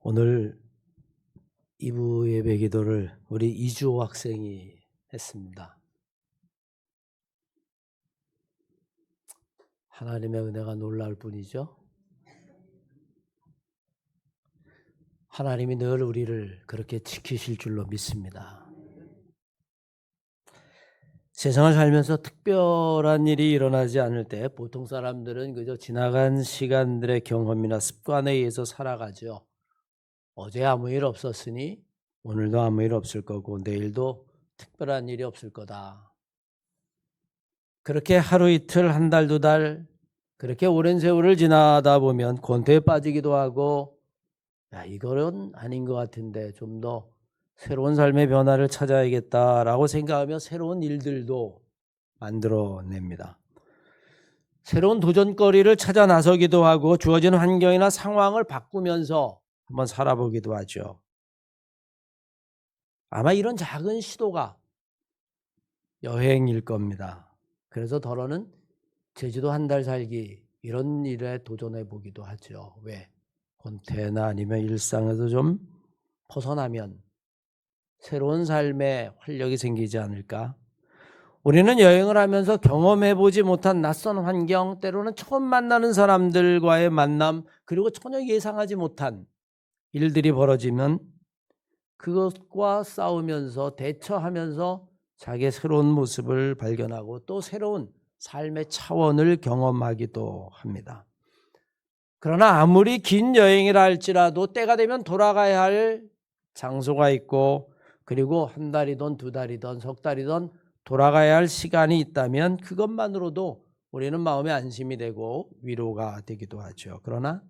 오늘 2부 예배 기도를 우리 이주호 학생이 했습니다. 하나님의 은혜가 놀라울 뿐이죠. 하나님이 늘 우리를 그렇게 지키실 줄로 믿습니다. 세상을 살면서 특별한 일이 일어나지 않을 때 보통 사람들은 그저 지나간 시간들의 경험이나 습관에 의해서 살아가죠. 어제 아무 일 없었으니 오늘도 아무 일 없을 거고 내일도 특별한 일이 없을 거다. 그렇게 하루 이틀 한 달 두 달 그렇게 오랜 세월을 지나다 보면 권태에 빠지기도 하고 이거는 아닌 것 같은데 좀 더 새로운 삶의 변화를 찾아야겠다라고 생각하며 새로운 일들도 만들어냅니다. 새로운 도전거리를 찾아 나서기도 하고 주어진 환경이나 상황을 바꾸면서 한번 살아보기도 하죠. 아마 이런 작은 시도가 여행일 겁니다. 그래서 더러는 제주도 한 달 살기 이런 일에 도전해 보기도 하죠. 왜? 권태나 아니면 일상에서 좀 벗어나면 새로운 삶에 활력이 생기지 않을까? 우리는 여행을 하면서 경험해 보지 못한 낯선 환경, 때로는 처음 만나는 사람들과의 만남, 그리고 전혀 예상하지 못한 일들이 벌어지면 그것과 싸우면서 대처하면서 자기의 새로운 모습을 발견하고 또 새로운 삶의 차원을 경험하기도 합니다. 그러나 아무리 긴 여행이라 할지라도 때가 되면 돌아가야 할 장소가 있고 그리고 한 달이든 두 달이든 석 달이든 돌아가야 할 시간이 있다면 그것만으로도 우리는 마음의 안심이 되고 위로가 되기도 하죠. 그러나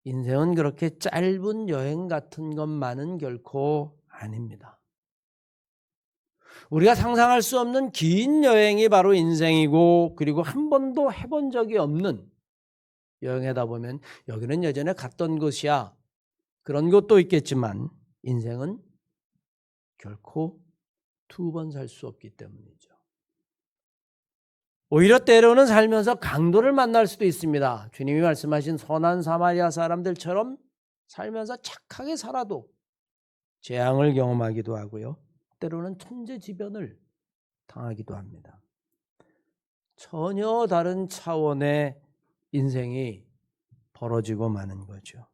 인생은 그렇게 짧은 여행 같은 것만은 결코 아닙니다. 우리가 상상할 수 없는 긴 여행이 바로 인생이고 그리고 한 번도 해본 적이 없는 여행하다 보면 여기는 예전에 갔던 곳이야 그런 것도 있겠지만 인생은 결코 두 번 살 수 없기 때문이죠. 오히려 때로는 살면서 강도를 만날 수도 있습니다. 주님이 말씀하신 선한 사마리아 사람들처럼 살면서 착하게 살아도 재앙을 경험하기도 하고요. 때로는 천재지변을 당하기도 합니다. 전혀 다른 차원의 인생이 벌어지고 마는 거죠.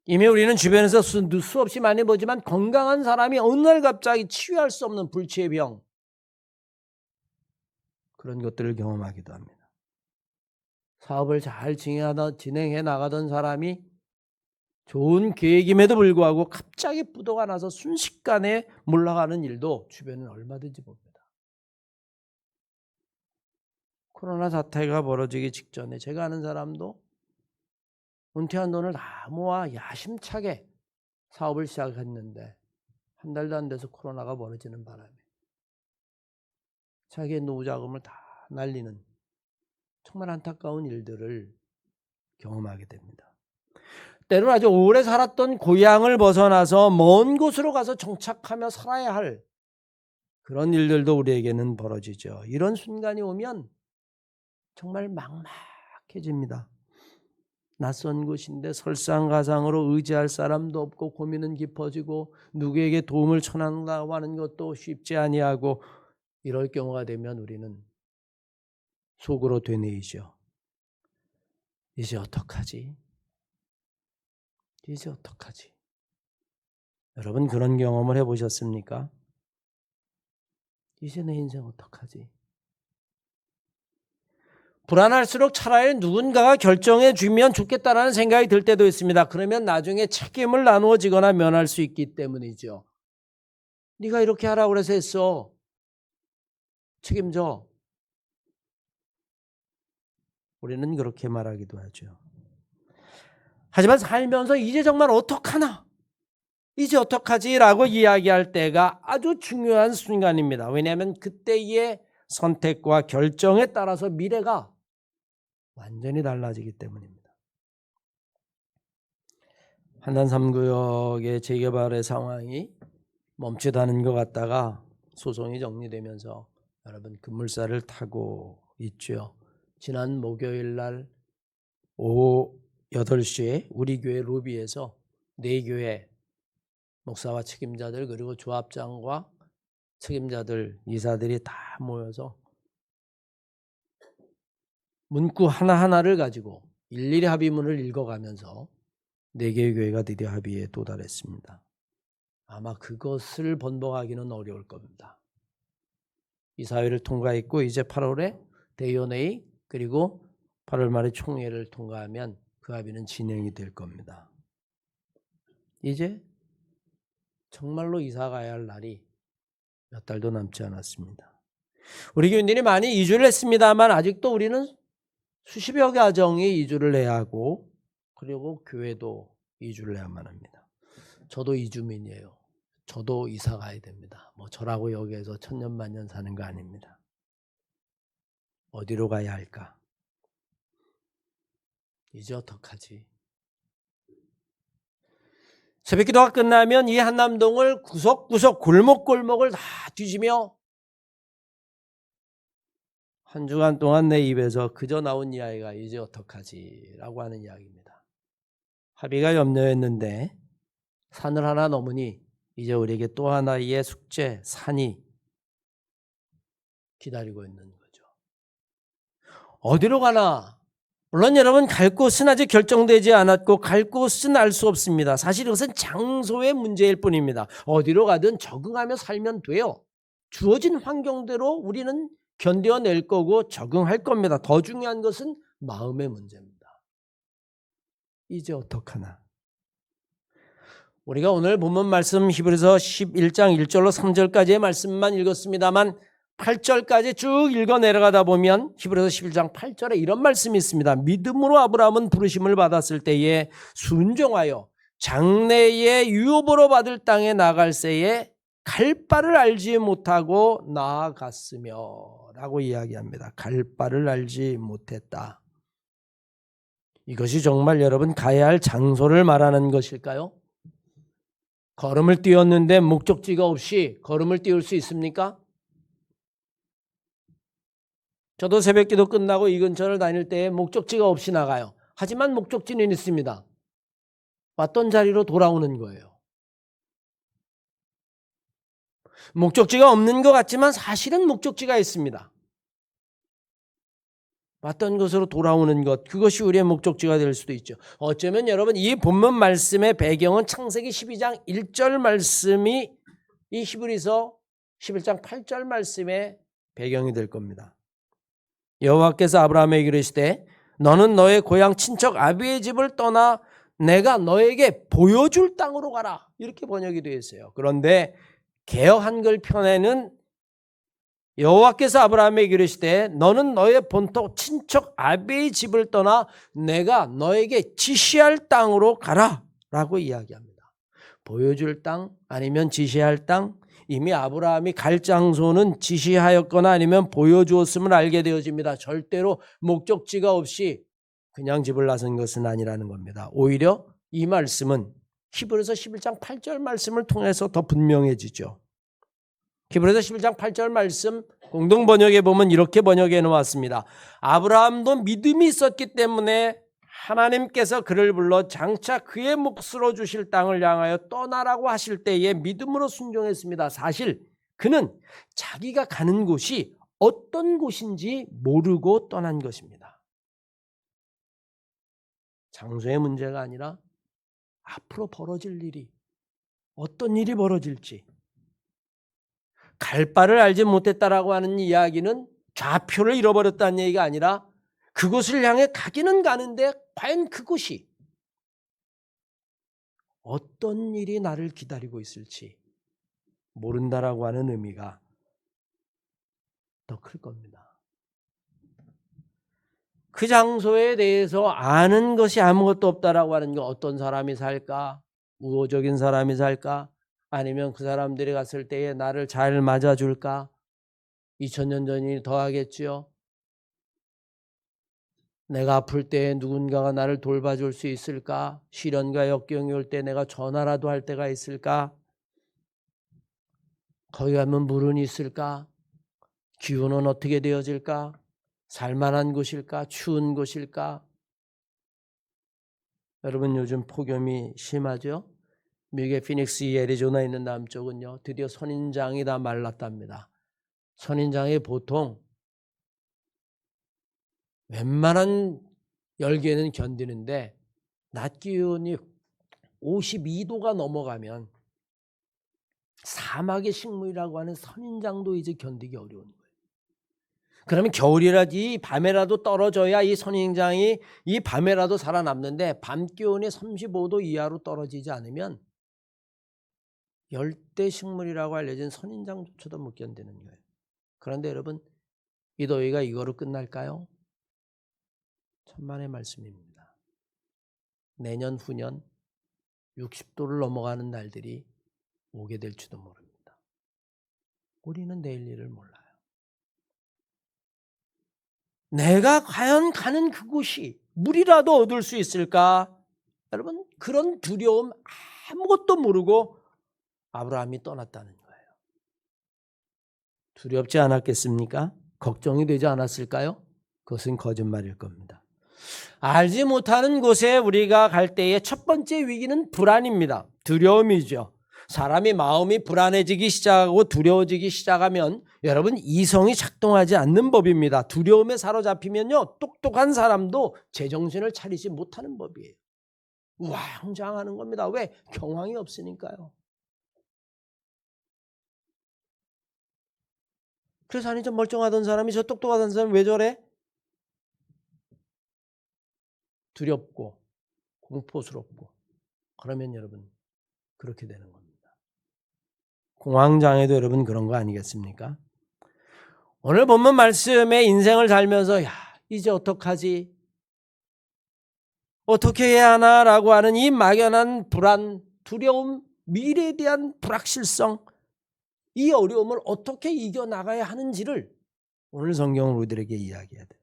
이미 우리는 주변에서 수없이 많이 보지만 건강한 사람이 어느 날 갑자기 치유할 수 없는 불치의 병 그런 것들을 경험하기도 합니다. 사업을 잘 진행해 나가던 사람이 좋은 계획임에도 불구하고 갑자기 부도가 나서 순식간에 몰락하는 일도 주변에는 얼마든지 봅니다. 코로나 사태가 벌어지기 직전에 제가 아는 사람도 은퇴한 돈을 다 모아 야심차게 사업을 시작했는데 한 달도 안 돼서 코로나가 벌어지는 바람에 자기의 노후 자금을 다 날리는 정말 안타까운 일들을 경험하게 됩니다. 때로는 아주 오래 살았던 고향을 벗어나서 먼 곳으로 가서 정착하며 살아야 할 그런 일들도 우리에게는 벌어지죠. 이런 순간이 오면 정말 막막해집니다. 낯선 곳인데 설상가상으로 의지할 사람도 없고 고민은 깊어지고 누구에게 도움을 청한다고 하는 것도 쉽지 아니하고 이럴 경우가 되면 우리는 속으로 되뇌이죠. 이제 어떡하지? 이제 어떡하지? 여러분 그런 경험을 해보셨습니까? 이제 내 인생 어떡하지? 불안할수록 차라리 누군가가 결정해 주면 좋겠다라는 생각이 들 때도 있습니다. 그러면 나중에 책임을 나누어지거나 면할 수 있기 때문이죠. 네가 이렇게 하라고 그래서 했어. 책임져. 우리는 그렇게 말하기도 하죠. 하지만 살면서 이제 정말 어떡하나? 이제 어떡하지? 라고 이야기할 때가 아주 중요한 순간입니다. 왜냐하면 그때의 선택과 결정에 따라서 미래가 완전히 달라지기 때문입니다. 한남 3구역의 재개발의 상황이 멈칫하는 것 같다가 소송이 정리되면서 여러분 급물살을 타고 있죠. 지난 목요일 날 오후 8시에 우리 교회 로비에서 4교회 목사와 책임자들 그리고 조합장과 책임자들, 이사들이 다 모여서 문구 하나하나를 가지고 일일이 합의문을 읽어가면서 4개의 교회가 드디어 합의에 도달했습니다. 아마 그것을 번복하기는 어려울 겁니다. 이사회를 통과했고 이제 8월에 대의원회의 그리고 8월 말에 총회를 통과하면 그 합의는 진행이 될 겁니다. 이제 정말로 이사 가야 할 날이 몇 달도 남지 않았습니다. 우리 교인들이 많이 이주를 했습니다만 아직도 우리는 수십여 가정이 이주를 해야 하고 그리고 교회도 이주를 해야만 합니다. 저도 이주민이에요. 저도 이사 가야 됩니다. 뭐 저라고 여기에서 천년만년 사는 거 아닙니다. 어디로 가야 할까? 이제 어떡하지? 새벽기도가 끝나면 이 한남동을 구석구석 골목골목을 다 뒤지며 한 주간 동안 내 입에서 그저 나온 이야기가 이제 어떡하지? 라고 하는 이야기입니다. 합의가 염려했는데 산을 하나 넘으니 이제 우리에게 또 하나의 숙제, 산이 기다리고 있는 거죠. 어디로 가나? 물론 여러분 갈 곳은 아직 결정되지 않았고 갈 곳은 알 수 없습니다. 사실 이것은 장소의 문제일 뿐입니다. 어디로 가든 적응하며 살면 돼요. 주어진 환경대로 우리는 견뎌낼 거고 적응할 겁니다. 더 중요한 것은 마음의 문제입니다. 이제 어떡하나? 우리가 오늘 본문 말씀 히브리서 11장 1절로 3절까지의 말씀만 읽었습니다만 8절까지 쭉 읽어 내려가다 보면 히브리서 11장 8절에 이런 말씀이 있습니다. 믿음으로 아브라함은 부르심을 받았을 때에 순종하여 장래의 유업으로 받을 땅에 나갈 새에 갈 바를 알지 못하고 나아갔으며 라고 이야기합니다. 갈 바를 알지 못했다. 이것이 정말 여러분 가야 할 장소를 말하는 것일까요? 걸음을 띄웠는데 목적지가 없이 걸음을 띄울 수 있습니까? 저도 새벽기도 끝나고 이 근처를 다닐 때에 목적지가 없이 나가요. 하지만 목적지는 있습니다. 왔던 자리로 돌아오는 거예요. 목적지가 없는 것 같지만 사실은 목적지가 있습니다. 왔던 곳으로 돌아오는 것, 그것이 우리의 목적지가 될 수도 있죠. 어쩌면 여러분 이 본문 말씀의 배경은 창세기 12장 1절 말씀이 이 히브리서 11장 8절 말씀의 배경이 될 겁니다. 여호와께서 아브라함에게 이르시되 너는 너의 고향 친척 아비의 집을 떠나 내가 너에게 보여줄 땅으로 가라. 이렇게 번역이 되어 있어요. 그런데 개역 한글 편에는 여호와께서 아브라함에게 이르시되 너는 너의 본토 친척 아비의 집을 떠나 내가 너에게 지시할 땅으로 가라 라고 이야기합니다. 보여줄 땅 아니면 지시할 땅, 이미 아브라함이 갈 장소는 지시하였거나 아니면 보여주었음을 알게 되어집니다. 절대로 목적지가 없이 그냥 집을 나선 것은 아니라는 겁니다. 오히려 이 말씀은 히브리서 11장 8절 말씀을 통해서 더 분명해지죠. 히브리서 11장 8절 말씀 공동 번역에 보면 이렇게 번역해 놓았습니다. 아브라함도 믿음이 있었기 때문에 하나님께서 그를 불러 장차 그의 몫으로 주실 땅을 향하여 떠나라고 하실 때에 믿음으로 순종했습니다. 사실 그는 자기가 가는 곳이 어떤 곳인지 모르고 떠난 것입니다. 장소의 문제가 아니라 앞으로 벌어질 일이, 어떤 일이 벌어질지 갈 바를 알지 못했다라고 하는 이야기는 좌표를 잃어버렸다는 얘기가 아니라 그곳을 향해 가기는 가는데 과연 그곳이 어떤 일이 나를 기다리고 있을지 모른다라고 하는 의미가 더 클 겁니다. 그 장소에 대해서 아는 것이 아무것도 없다라고 하는 건 어떤 사람이 살까? 우호적인 사람이 살까? 아니면 그 사람들이 갔을 때에 나를 잘 맞아줄까? 2000년 전이 더하겠지요. 내가 아플 때 누군가가 나를 돌봐줄 수 있을까? 시련과 역경이 올 때 내가 전화라도 할 때가 있을까? 거기 가면 물은 있을까? 기후는 어떻게 되어질까? 살만한 곳일까? 추운 곳일까? 여러분 요즘 폭염이 심하죠? 미국의 피닉스, 애리조나에 있는 남쪽은요, 드디어 선인장이 다 말랐답니다. 선인장이 보통 웬만한 열기에는 견디는데 낮 기온이 52도가 넘어가면 사막의 식물이라고 하는 선인장도 이제 견디기 어려운 거예요. 그러면 겨울이라도 밤에라도 떨어져야 이 선인장이 이 밤에라도 살아남는데 밤 기온이 35도 이하로 떨어지지 않으면 열대 식물이라고 알려진 선인장조차도 못 견디는 거예요. 그런데 여러분, 이 더위가 이거로 끝날까요? 천만의 말씀입니다. 내년 후년 60도를 넘어가는 날들이 오게 될지도 모릅니다. 우리는 내일 일을 몰라요. 내가 과연 가는 그곳이 물이라도 얻을 수 있을까? 여러분, 그런 두려움 아무것도 모르고 아브라함이 떠났다는 거예요. 두렵지 않았겠습니까? 걱정이 되지 않았을까요? 그것은 거짓말일 겁니다. 알지 못하는 곳에 우리가 갈 때의 첫 번째 위기는 불안입니다. 두려움이죠. 사람이 마음이 불안해지기 시작하고 두려워지기 시작하면 여러분 이성이 작동하지 않는 법입니다. 두려움에 사로잡히면요 똑똑한 사람도 제정신을 차리지 못하는 법이에요. 우왕좌왕하는 겁니다. 왜? 경황이 없으니까요. 그래서 아니 저 멀쩡하던 사람이 저 똑똑하던 사람이 왜 저래? 두렵고 공포스럽고 그러면 여러분 그렇게 되는 겁니다. 공황장애도 여러분 그런 거 아니겠습니까? 오늘 본문 말씀에 인생을 살면서 야 이제 어떡하지? 어떻게 해야 하나라고 하는 이 막연한 불안, 두려움, 미래에 대한 불확실성, 이 어려움을 어떻게 이겨나가야 하는지를 오늘 성경은 우리들에게 이야기해야 돼요.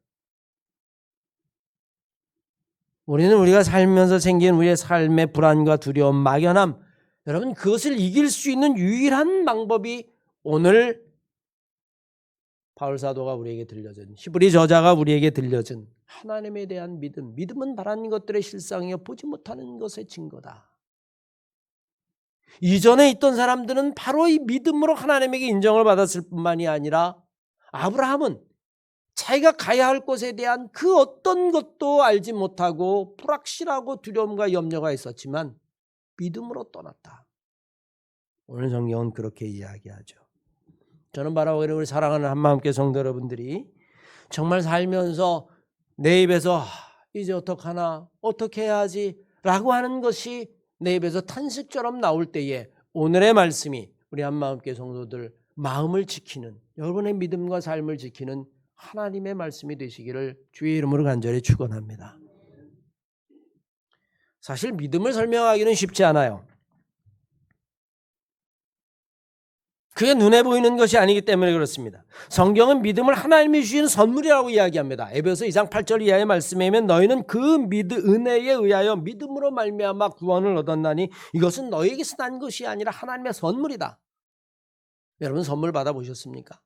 우리는 우리가 살면서 생긴 우리의 삶의 불안과 두려움, 막연함, 여러분 그것을 이길 수 있는 유일한 방법이 오늘 바울 사도가 우리에게 들려준, 히브리 저자가 우리에게 들려준 하나님에 대한 믿음. 믿음은 바라는 것들의 실상이요 보지 못하는 것의 증거다. 이전에 있던 사람들은 바로 이 믿음으로 하나님에게 인정을 받았을 뿐만이 아니라 아브라함은 자기가 가야 할 곳에 대한 그 어떤 것도 알지 못하고 불확실하고 두려움과 염려가 있었지만 믿음으로 떠났다. 오늘 성경은 그렇게 이야기하죠. 저는 바로 우리 사랑하는 한마음교회 성도 여러분들이 정말 살면서 내 입에서 이제 어떡하나 어떻게 해야지 라고 하는 것이 내 입에서 탄식처럼 나올 때에 오늘의 말씀이 우리 한마음교회 성도들 마음을 지키는 여러분의 믿음과 삶을 지키는 하나님의 말씀이 되시기를 주의 이름으로 간절히 축원합니다. 사실 믿음을 설명하기는 쉽지 않아요. 그게 눈에 보이는 것이 아니기 때문에 그렇습니다. 성경은 믿음을 하나님이 주시는 선물이라고 이야기합니다. 에베소 2장 8절 이하의 말씀에 보면 너희는 그 은혜에 의하여 믿음으로 말미암아 구원을 얻었나니 이것은 너희에게서 난 것이 아니라 하나님의 선물이다. 여러분 선물 받아보셨습니까?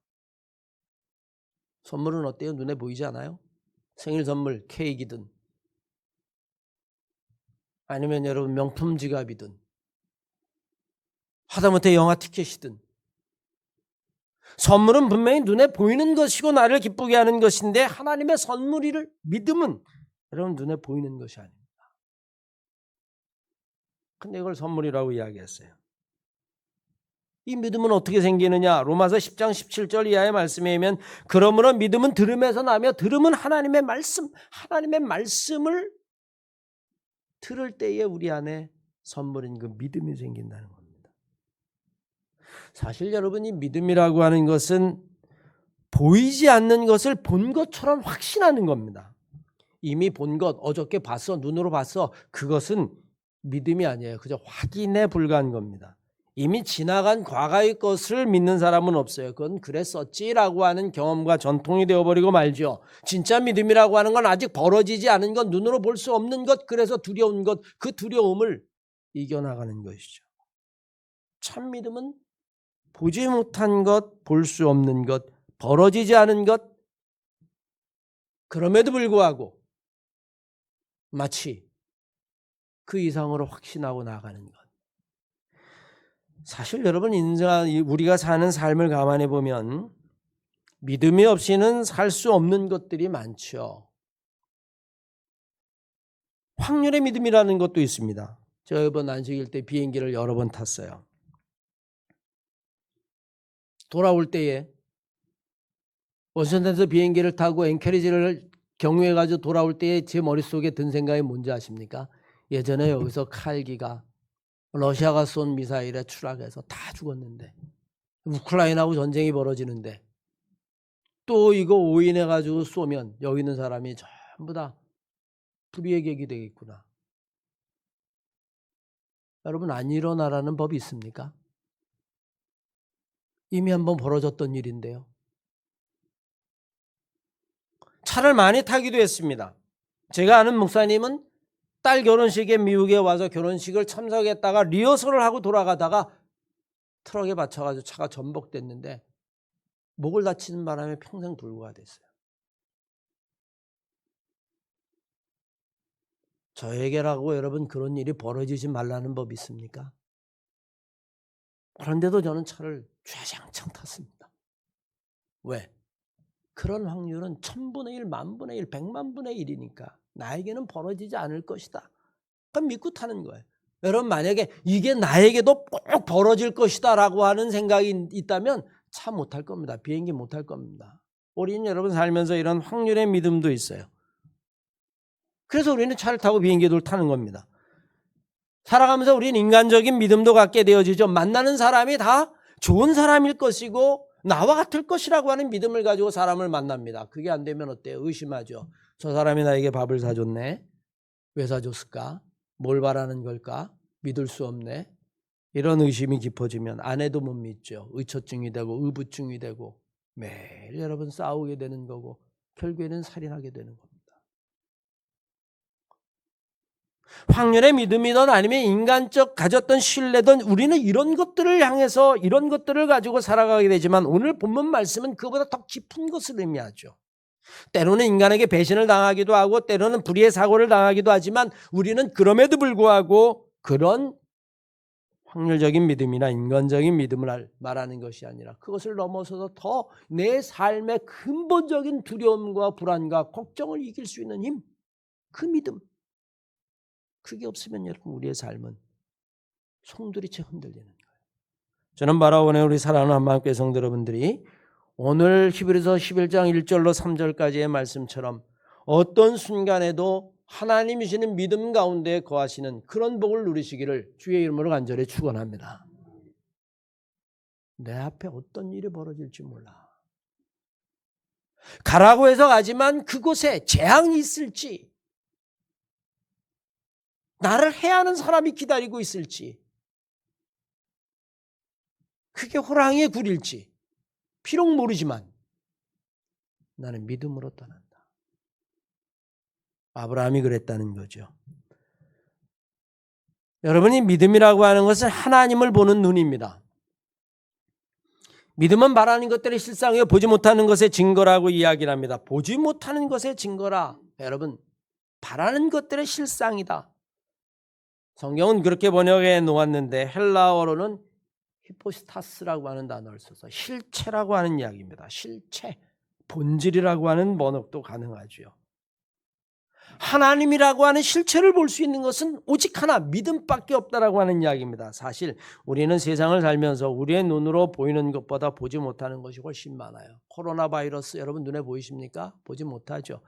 선물은 어때요? 눈에 보이지 않아요? 생일 선물 케이크이든 아니면 여러분 명품 지갑이든 하다못해 영화 티켓이든 선물은 분명히 눈에 보이는 것이고 나를 기쁘게 하는 것인데 하나님의 선물을 믿음은 여러분 눈에 보이는 것이 아닙니다. 근데 이걸 선물이라고 이야기했어요. 이 믿음은 어떻게 생기느냐? 로마서 10장 17절 이하의 말씀에 보면 그러므로 믿음은 들음에서 나며 들음은 하나님의 말씀을 들을 때에 우리 안에 선물인 그 믿음이 생긴다는 겁니다. 사실 여러분 이 믿음이라고 하는 것은 보이지 않는 것을 본 것처럼 확신하는 겁니다. 이미 본 것, 어저께 봤어, 눈으로 봤어. 그것은 믿음이 아니에요. 그저 확인에 불과한 겁니다. 이미 지나간 과거의 것을 믿는 사람은 없어요. 그건 그랬었지라고 하는 경험과 전통이 되어버리고 말죠. 진짜 믿음이라고 하는 건 아직 벌어지지 않은 것, 눈으로 볼 수 없는 것, 그래서 두려운 것, 그 두려움을 이겨나가는 것이죠. 참 믿음은 보지 못한 것, 볼 수 없는 것, 벌어지지 않은 것, 그럼에도 불구하고 마치 그 이상으로 확신하고 나가는 것. 사실 여러분 우리가 사는 삶을 감안해 보면 믿음이 없이는 살 수 없는 것들이 많죠. 확률의 믿음이라는 것도 있습니다. 제가 이번 안식일 때 비행기를 여러 번 탔어요. 돌아올 때에 워싱턴에서 비행기를 타고 앵커리지를 경유해 가지고 돌아올 때에 제 머릿속에 든 생각이 뭔지 아십니까? 예전에 여기서 칼기가 러시아가 쏜 미사일에 추락해서 다 죽었는데, 우크라이나하고 전쟁이 벌어지는데 또 이거 오인해 가지고 쏘면 여기 있는 사람이 전부 다 불의의 객이 되겠구나. 여러분, 안 일어나라는 법이 있습니까? 이미 한번 벌어졌던 일인데요. 차를 많이 타기도 했습니다. 제가 아는 목사님은 딸 결혼식에 미국에 와서 결혼식을 참석했다가 리허설을 하고 돌아가다가 트럭에 받쳐가지고 차가 전복됐는데 목을 다치는 바람에 평생 불구가 됐어요. 저에게라고 여러분 그런 일이 벌어지지 말라는 법이 있습니까? 그런데도 저는 차를 쥐어장창 탔습니다. 왜? 그런 확률은 1000분의 1, 10,000분의 1, 1,000,000분의 1이니까 나에게는 벌어지지 않을 것이다. 그럼 믿고 타는 거예요. 여러분, 만약에 이게 나에게도 꼭 벌어질 것이다 라고 하는 생각이 있다면 차 못 탈 겁니다. 비행기 못 탈 겁니다. 우리는 여러분 살면서 이런 확률의 믿음도 있어요. 그래서 우리는 차를 타고 비행기를 타는 겁니다. 살아가면서 우리는 인간적인 믿음도 갖게 되어지죠. 만나는 사람이 다 좋은 사람일 것이고 나와 같을 것이라고 하는 믿음을 가지고 사람을 만납니다. 그게 안 되면 어때요? 의심하죠. 저 사람이 나에게 밥을 사줬네. 왜 사줬을까? 뭘 바라는 걸까? 믿을 수 없네. 이런 의심이 깊어지면 아내도 못 믿죠. 의처증이 되고 의부증이 되고 매일 여러분 싸우게 되는 거고 결국에는 살인하게 되는 겁니다. 확률의 믿음이든 아니면 인간적 가졌던 신뢰든 우리는 이런 것들을 향해서 이런 것들을 가지고 살아가게 되지만 오늘 본문 말씀은 그보다 더 깊은 것을 의미하죠. 때로는 인간에게 배신을 당하기도 하고 때로는 불의의 사고를 당하기도 하지만 우리는 그럼에도 불구하고 그런 확률적인 믿음이나 인간적인 믿음을 말하는 것이 아니라 그것을 넘어서서 더 내 삶의 근본적인 두려움과 불안과 걱정을 이길 수 있는 힘, 그 믿음. 그게 없으면 여러분 우리의 삶은 송두리째 흔들리는 거예요. 저는 바라오네 우리 사랑하는 한마음교회 성도 여러분들이 오늘 히브리서 11장 1절로 3절까지의 말씀처럼 어떤 순간에도 하나님 주시는 믿음 가운데 거하시는 그런 복을 누리시기를 주의 이름으로 간절히 축원합니다. 내 앞에 어떤 일이 벌어질지 몰라. 가라고 해서 가지만 그곳에 재앙이 있을지, 나를 해하는 사람이 기다리고 있을지, 그게 호랑이의 굴일지 비록 모르지만 나는 믿음으로 떠난다. 아브라함이 그랬다는 거죠. 여러분이 믿음이라고 하는 것은 하나님을 보는 눈입니다. 믿음은 바라는 것들의 실상이요 보지 못하는 것의 증거라고 이야기를 합니다. 보지 못하는 것의 증거라. 여러분, 바라는 것들의 실상이다. 성경은 그렇게 번역해 놓았는데 헬라어로는 히포스타스라고 하는 단어를 써서 실체라고 하는 이야기입니다. 실체, 본질이라고 하는 번역도 가능하죠. 하나님이라고 하는 실체를 볼 수 있는 것은 오직 하나, 믿음밖에 없다라고 하는 이야기입니다. 사실 우리는 세상을 살면서 우리의 눈으로 보이는 것보다 보지 못하는 것이 훨씬 많아요. 코로나 바이러스 여러분 눈에 보이십니까? 보지 못하죠.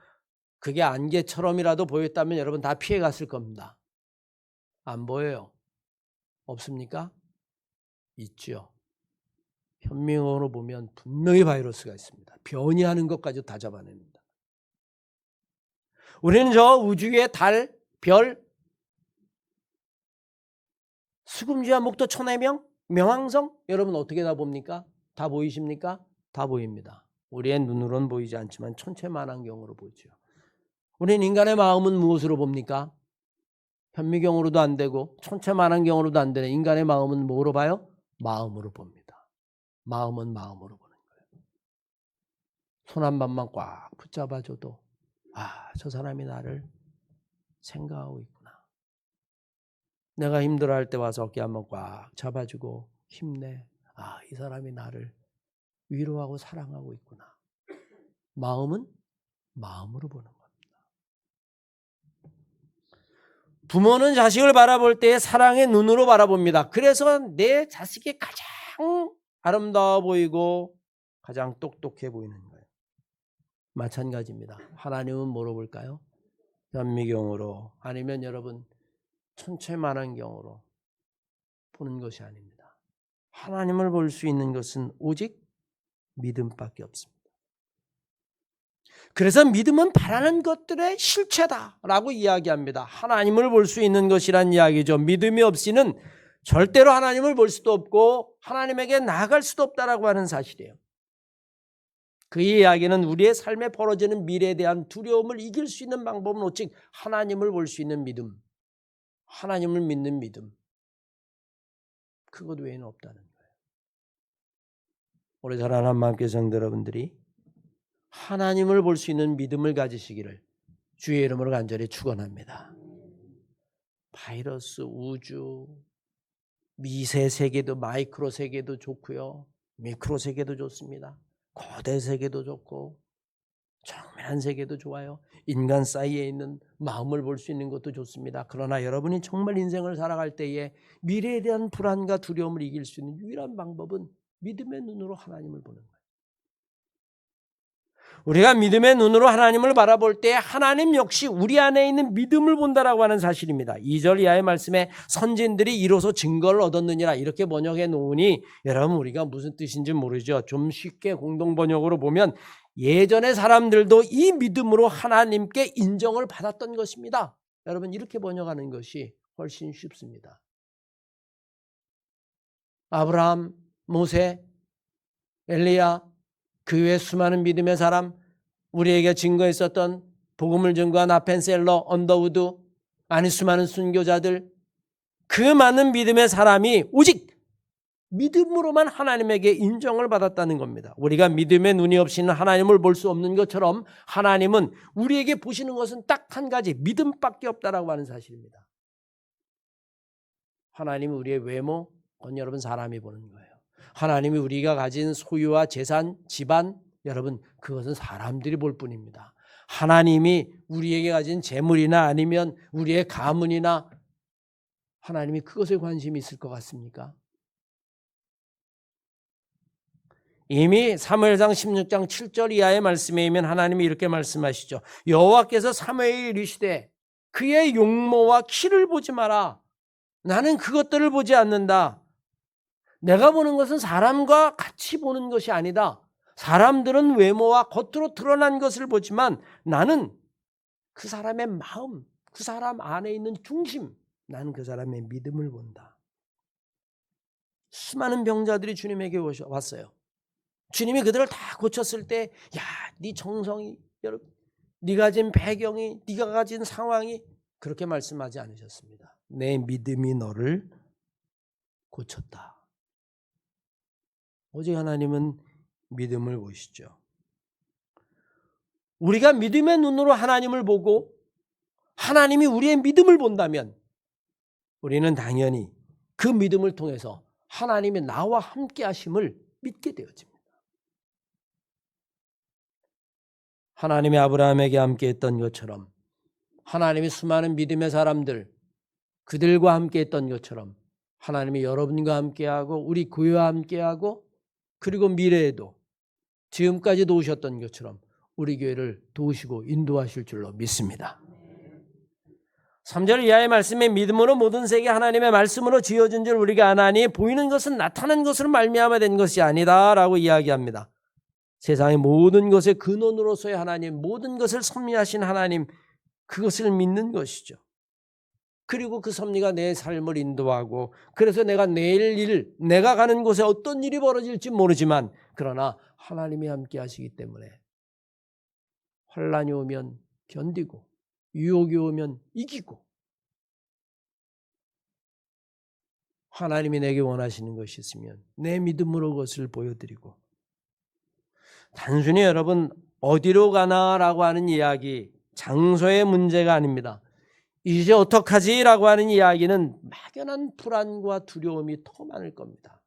그게 안개처럼이라도 보였다면 여러분 다 피해 갔을 겁니다. 안 보여요. 없습니까? 있죠. 현미경으로 보면 분명히 바이러스가 있습니다. 변이하는 것까지 다 잡아냅니다. 우리는 저 우주의 달, 별, 수금지와 목도 천해명, 명왕성 여러분 어떻게 다 봅니까? 다 보이십니까? 다 보입니다. 우리의 눈으로는 보이지 않지만 천체만환경으로 보죠. 우리는 인간의 마음은 무엇으로 봅니까? 현미경으로도 안 되고 천체만환경으로도 안 되는 인간의 마음은 뭐로 봐요? 마음으로 봅니다. 마음은 마음으로 보는 거예요. 손 한 번만 꽉 붙잡아줘도 아, 저 사람이 나를 생각하고 있구나. 내가 힘들어할 때 와서 어깨 한번 꽉 잡아주고 힘내. 아, 이 사람이 나를 위로하고 사랑하고 있구나. 마음은 마음으로 보는 겁니다. 부모는 자식을 바라볼 때 사랑의 눈으로 바라봅니다. 그래서 내 자식이 가장 아름다워 보이고 가장 똑똑해 보이는 거예요. 마찬가지입니다. 하나님은 뭐로 볼까요? 현미경으로, 아니면 여러분 천체만환경으로 보는 것이 아닙니다. 하나님을 볼 수 있는 것은 오직 믿음밖에 없습니다. 그래서 믿음은 바라는 것들의 실체다라고 이야기합니다. 하나님을 볼 수 있는 것이란 이야기죠. 믿음이 없이는 절대로 하나님을 볼 수도 없고 하나님에게 나아갈 수도 없다라고 하는 사실이에요. 그 이야기는 우리의 삶에 벌어지는 미래에 대한 두려움을 이길 수 있는 방법은 오직 하나님을 볼 수 있는 믿음, 하나님을 믿는 믿음, 그것 외에는 없다는 거예요. 오래 자란 한마음교회 성도 여러분들이 하나님을 볼 수 있는 믿음을 가지시기를 주의 이름으로 간절히 축원합니다. 바이러스, 우주, 미세 세계도, 마이크로 세계도 좋고요, 미크로 세계도 좋습니다. 거대 세계도 좋고 정밀한 세계도 좋아요. 인간 사이에 있는 마음을 볼 수 있는 것도 좋습니다. 그러나 여러분이 정말 인생을 살아갈 때에 미래에 대한 불안과 두려움을 이길 수 있는 유일한 방법은 믿음의 눈으로 하나님을 보는 거예요. 우리가 믿음의 눈으로 하나님을 바라볼 때 하나님 역시 우리 안에 있는 믿음을 본다라고 하는 사실입니다. 2절 이하의 말씀에 선진들이 이로써 증거를 얻었느니라 이렇게 번역해 놓으니 여러분 우리가 무슨 뜻인지 모르죠. 좀 쉽게 공동 번역으로 보면 예전의 사람들도 이 믿음으로 하나님께 인정을 받았던 것입니다. 여러분 이렇게 번역하는 것이 훨씬 쉽습니다. 아브라함, 모세, 엘리야, 그 외 수많은 믿음의 사람, 우리에게 증거했었던 복음을 증거한 아펜셀러, 언더우드, 아니 수많은 순교자들, 그 많은 믿음의 사람이 오직 믿음으로만 하나님에게 인정을 받았다는 겁니다. 우리가 믿음의 눈이 없이는 하나님을 볼 수 없는 것처럼 하나님은 우리에게 보시는 것은 딱 한 가지, 믿음밖에 없다라고 하는 사실입니다. 하나님이 우리의 외모, 그건 여러분 사람이 보는 거예요. 하나님이 우리가 가진 소유와 재산, 집안, 여러분 그것은 사람들이 볼 뿐입니다. 하나님이 우리에게 가진 재물이나 아니면 우리의 가문이나 하나님이 그것에 관심이 있을 것 같습니까? 이미 사무엘상 16장 7절 이하의 말씀에 있으면 하나님이 이렇게 말씀하시죠. 여호와께서 사무엘에게 이르시되 그의 용모와 키를 보지 마라. 나는 그것들을 보지 않는다. 내가 보는 것은 사람과 같이 보는 것이 아니다. 사람들은 외모와 겉으로 드러난 것을 보지만 나는 그 사람의 마음, 그 사람 안에 있는 중심, 나는 그 사람의 믿음을 본다. 수많은 병자들이 주님에게 왔어요. 주님이 그들을 다 고쳤을 때, 야, 네 정성이, 여러분, 네가 가진 배경이, 네가 가진 상황이 그렇게 말씀하지 않으셨습니다. 내 믿음이 너를 고쳤다. 오직 하나님은 믿음을 보시죠. 우리가 믿음의 눈으로 하나님을 보고 하나님이 우리의 믿음을 본다면 우리는 당연히 그 믿음을 통해서 하나님이 나와 함께 하심을 믿게 되어집니다. 하나님이 아브라함에게 함께 했던 것처럼 하나님이 수많은 믿음의 사람들 그들과 함께 했던 것처럼 하나님이 여러분과 함께하고 우리 교회와 함께하고 그리고 미래에도 지금까지 도우셨던 것처럼 우리 교회를 도우시고 인도하실 줄로 믿습니다. 3절 이하의 말씀에 믿음으로 모든 세계 하나님의 말씀으로 지어진 줄 우리가 아나니 보이는 것은 나타난 것으로 말미암아 된 것이 아니다 라고 이야기합니다. 세상의 모든 것의 근원으로서의 하나님, 모든 것을 섭리하신 하나님, 그것을 믿는 것이죠. 그리고 그 섭리가 내 삶을 인도하고 그래서 내가 내일 일, 내가 가는 곳에 어떤 일이 벌어질지 모르지만 그러나 하나님이 함께 하시기 때문에 환난이 오면 견디고 유혹이 오면 이기고 하나님이 내게 원하시는 것이 있으면 내 믿음으로 그것을 보여드리고 단순히 여러분 어디로 가나라고 하는 이야기 장소의 문제가 아닙니다. 이제 어떡하지? 라고 하는 이야기는 막연한 불안과 두려움이 더 많을 겁니다.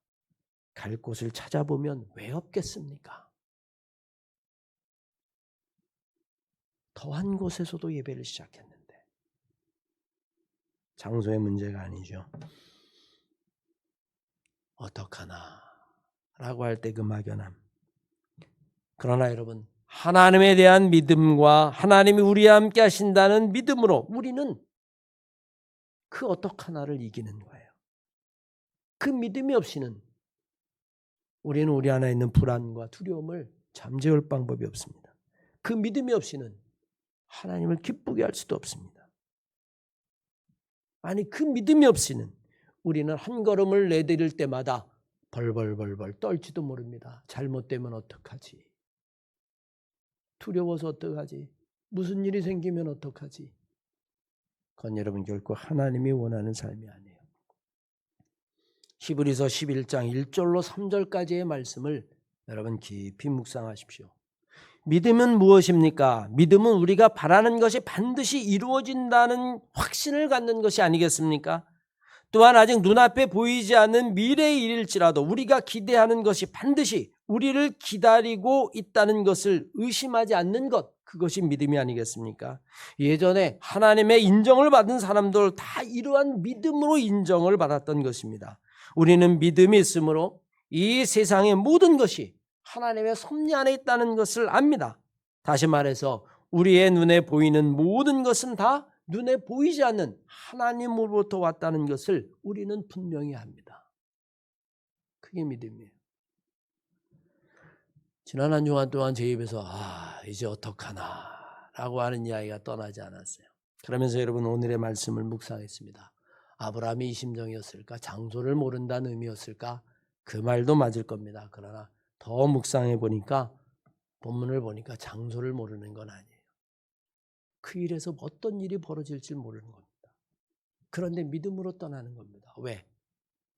갈 곳을 찾아보면 왜 없겠습니까? 더한 곳에서도 예배를 시작했는데 장소의 문제가 아니죠. 어떡하나 라고 할 때 그 막연함. 그러나 여러분, 하나님에 대한 믿음과 하나님이 우리와 함께 하신다는 믿음으로 우리는 그 어떡하나를 이기는 거예요. 그 믿음이 없이는 우리는 우리 안에 있는 불안과 두려움을 잠재울 방법이 없습니다. 그 믿음이 없이는 하나님을 기쁘게 할 수도 없습니다. 아니, 그 믿음이 없이는 우리는 한 걸음을 내디딜 때마다 벌벌벌벌 떨지도 모릅니다. 잘못되면 어떡하지? 두려워서 어떡하지? 무슨 일이 생기면 어떡하지? 그건 여러분 결코 하나님이 원하는 삶이 아니에요. 히브리서 11장 1절로 3절까지의 말씀을 여러분 깊이 묵상하십시오. 믿음은 무엇입니까? 믿음은 우리가 바라는 것이 반드시 이루어진다는 확신을 갖는 것이 아니겠습니까? 또한 아직 눈앞에 보이지 않는 미래의 일일지라도 우리가 기대하는 것이 반드시 우리를 기다리고 있다는 것을 의심하지 않는 것, 그것이 믿음이 아니겠습니까? 예전에 하나님의 인정을 받은 사람들 다 이러한 믿음으로 인정을 받았던 것입니다. 우리는 믿음이 있으므로 이 세상의 모든 것이 하나님의 섭리 안에 있다는 것을 압니다. 다시 말해서 우리의 눈에 보이는 모든 것은 다 눈에 보이지 않는 하나님으로부터 왔다는 것을 우리는 분명히 압니다. 그게 믿음이에요. 지난 한 주간 동안 제 입에서 이제 어떡하나 라고 하는 이야기가 떠나지 않았어요. 그러면서 여러분 오늘의 말씀을 묵상했습니다. 아브라함이 이 심정이었을까? 장소를 모른다는 의미였을까? 그 말도 맞을 겁니다. 그러나 더 묵상해 보니까 본문을 보니까 장소를 모르는 건 아니에요. 그 일에서 어떤 일이 벌어질지 모르는 겁니다. 그런데 믿음으로 떠나는 겁니다. 왜?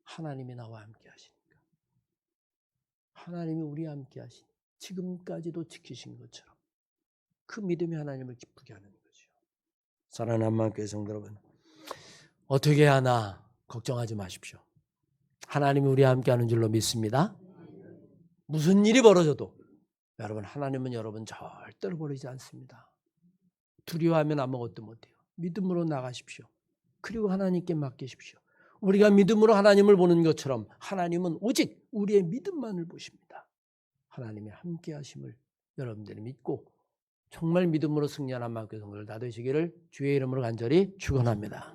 하나님이 나와 함께 하시니까. 하나님이 우리와 함께 하시니 지금까지도 지키신 것처럼 그 믿음이 하나님을 기쁘게 하는 거죠. 사랑하는 한마음교회 성도 여러분, 어떻게 하나 걱정하지 마십시오. 하나님이 우리와 함께 하는 줄로 믿습니다. 무슨 일이 벌어져도 여러분, 하나님은 여러분 절대로 버리지 않습니다. 두려워하면 아무것도 못해요. 믿음으로 나가십시오. 그리고 하나님께 맡기십시오. 우리가 믿음으로 하나님을 보는 것처럼 하나님은 오직 우리의 믿음만을 보십니다. 하나님의 함께 하심을 여러분들이 믿고 정말 믿음으로 승리하는 한마음교회 성도들 다 되시기를 주의 이름으로 간절히 축원합니다.